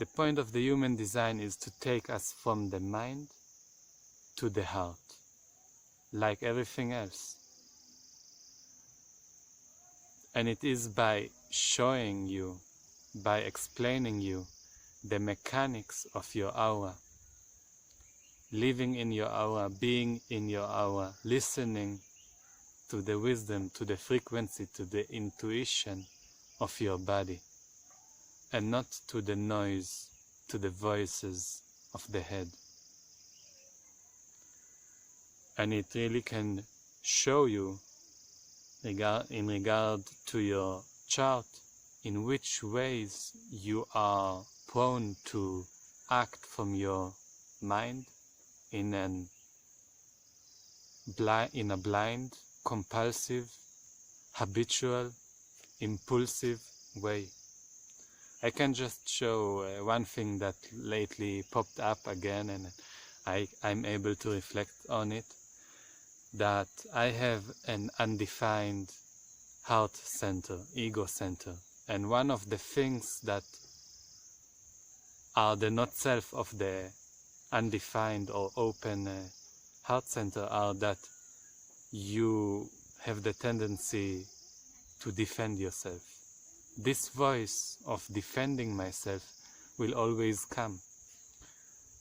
The point of the human design is to take us from the mind to the heart, like everything else. And it is by showing you, by explaining you the mechanics of your aura, living in your aura, being in your aura, listening to the wisdom, to the frequency, to the intuition of your body, and not to the noise, to the voices of the head. And it really can show you, in regard to your chart, in which ways you are prone to act from your mind in a blind, compulsive, habitual, impulsive way. I can just show one thing that lately popped up again, and I'm able to reflect on it, that I have an undefined heart center, ego center, and one of the things that are the not self of the undefined or open heart center are that you have the tendency to defend yourself. This voice of defending myself will always come.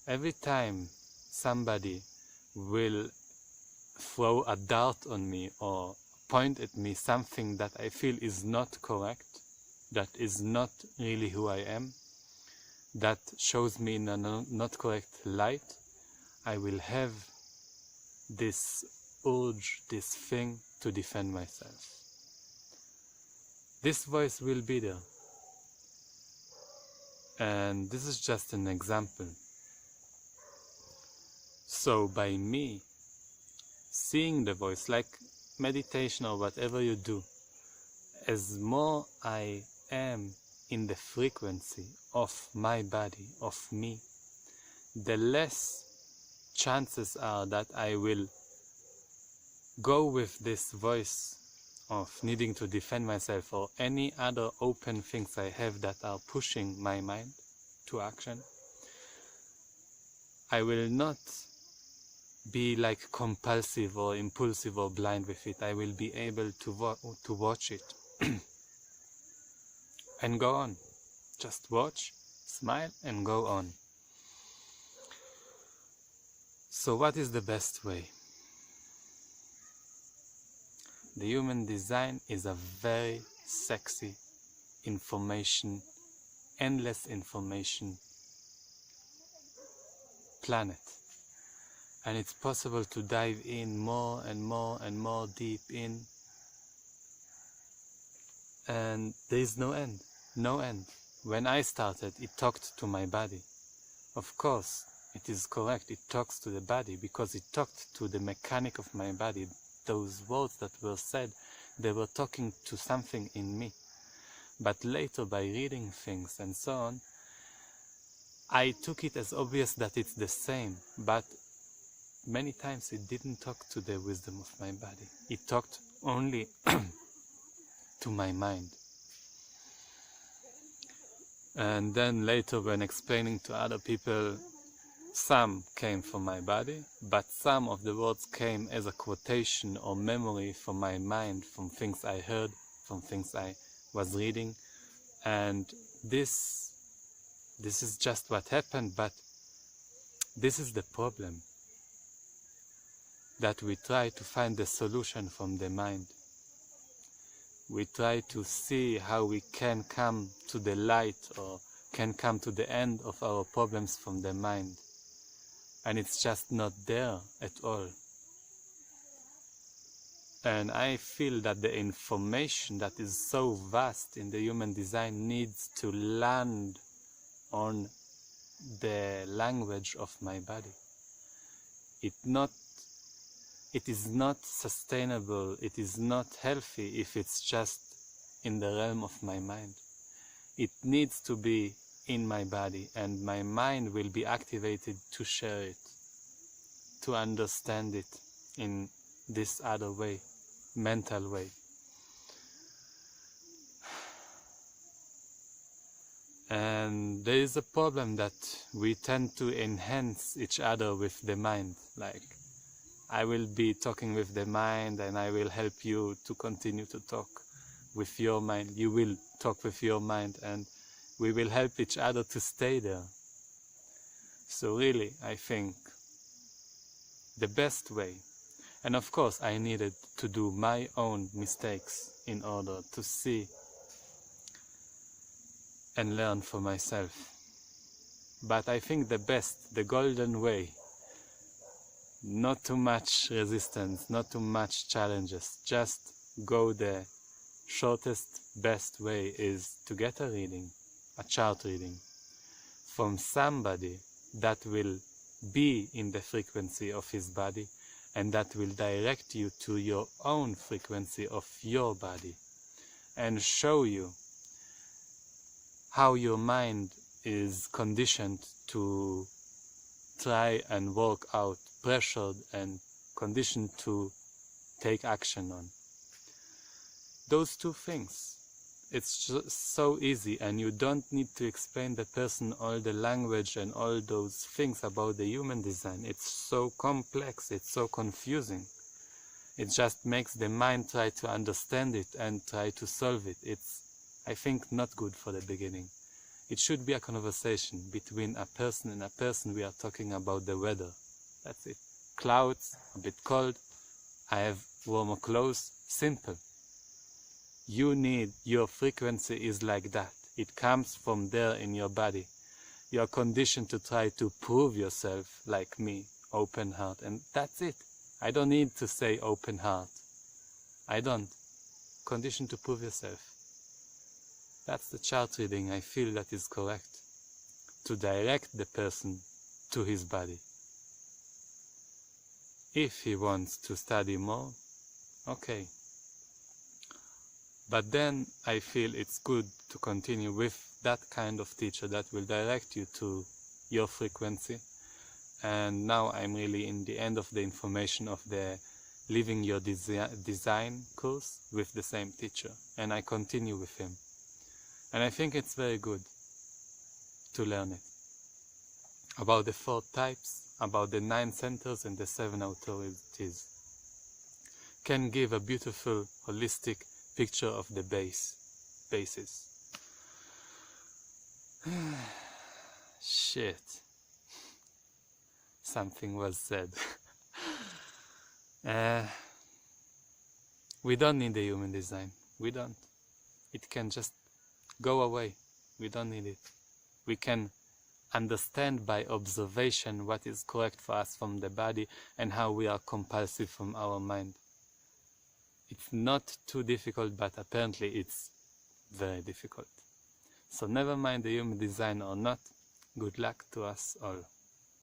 Every time somebody will throw a dart on me or point at me something that I feel is not correct, that is not really who I am, that shows me in a not correct light, I will have this urge, this thing to defend myself. This voice will be there. And this is just an example. So by me seeing the voice, like meditation or whatever you do, as more I am in the frequency of my body, of me, the less chances are that I will go with this voice of needing to defend myself or any other open things I have that are pushing my mind to action. I will not be like compulsive or impulsive or blind with it. I will be able to watch it and go on. Just watch, smile, and go on. So what is the best way? The human design is a very sexy information, endless information planet. And it's possible to dive in more and more and more deep in. And there is no end, no end. When I started, it talked to my body. Of course, it is correct, it talks to the body because it talked to the mechanic of my body. Those words that were said, they were talking to something in me. But later, by reading things and so on, I took it as obvious that it's the same, but many times it didn't talk to the wisdom of my body. It talked only to my mind. And then later, when explaining to other people, some came from my body, but some of the words came as a quotation or memory from my mind, from things I heard, from things I was reading. And this is just what happened, but this is the problem. That we try to find the solution from the mind. We try to see how we can come to the light or can come to the end of our problems from the mind. And it's just not there at all. And I feel that the information that is so vast in the human design needs to land on the language of my body. It is not sustainable, it is not healthy if it's just in the realm of my mind. It needs to be in my body, and my mind will be activated to share it, to understand it in this other way, mental way. And there is a problem that we tend to enhance each other with the mind. Like, I will be talking with the mind and I will help you to continue to talk with your mind. You will talk with your mind and we will help each other to stay there. So really, I think the best way, and of course I needed to do my own mistakes in order to see and learn for myself. But I think the best, the golden way, not too much resistance, not too much challenges, just go the shortest, best way is to get a reading, a chart reading, from somebody that will be in the frequency of his body and that will direct you to your own frequency of your body and show you how your mind is conditioned to try and work out, pressured and conditioned to take action on. Those two things, it's just so easy, and you don't need to explain the person all the language and all those things about the human design. It's so complex, it's so confusing. It just makes the mind try to understand it and try to solve it. It's, I think, not good for the beginning. It should be a conversation between a person and a person. We are talking about the weather. That's it. Clouds, a bit cold, I have warmer clothes, simple. You need, your frequency is like that. It comes from there in your body. You are conditioned to try to prove yourself, like me, open heart, and that's it. I don't need to say open heart. I don't. Conditioned to prove yourself. That's the chart reading I feel that is correct. To direct the person to his body. If he wants to study more, okay. But then I feel it's good to continue with that kind of teacher that will direct you to your frequency. And now I'm really in the end of the information of the Living Your Design course with the same teacher. And I continue with him. And I think it's very good to learn it. About the 4 types, about the 9 centers and the 7 authorities. Can give a beautiful, holistic picture of the basis. Shit. Something was said. We don't need the human design. We don't. It can just go away. We don't need it. We can understand by observation what is correct for us from the body and how we are compulsive from our mind. It's not too difficult, but apparently it's very difficult. So never mind the human design or not, good luck to us all.